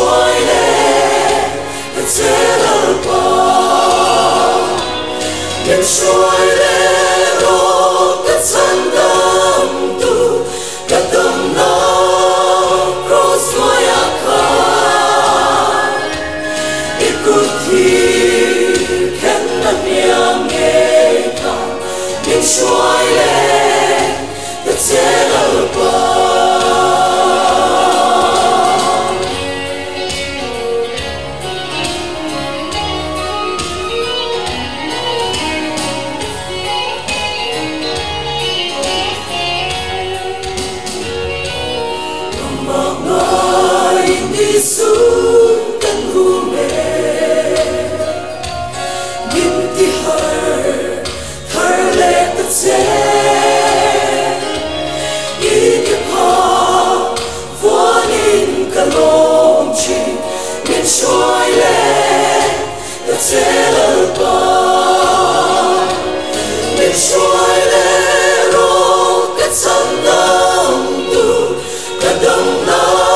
xoay lên thật dễ lỡ bỏ mình xoay lên rồi tất chân tâm tu cả tâm nó cross ngoài akar ikuti khen nằm yang nghe ta mình xoay lên thật dễ lỡ bỏ Giêsu căn vu mê nhìn ti har lệ tất dễ ý kiếp họ vô nhìn cả lông chi miền trôi lên tất dễ lỡ bỏ miền trôi lên rồi tất chân tâm tu cả đồng nào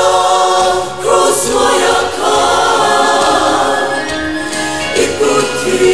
ikuti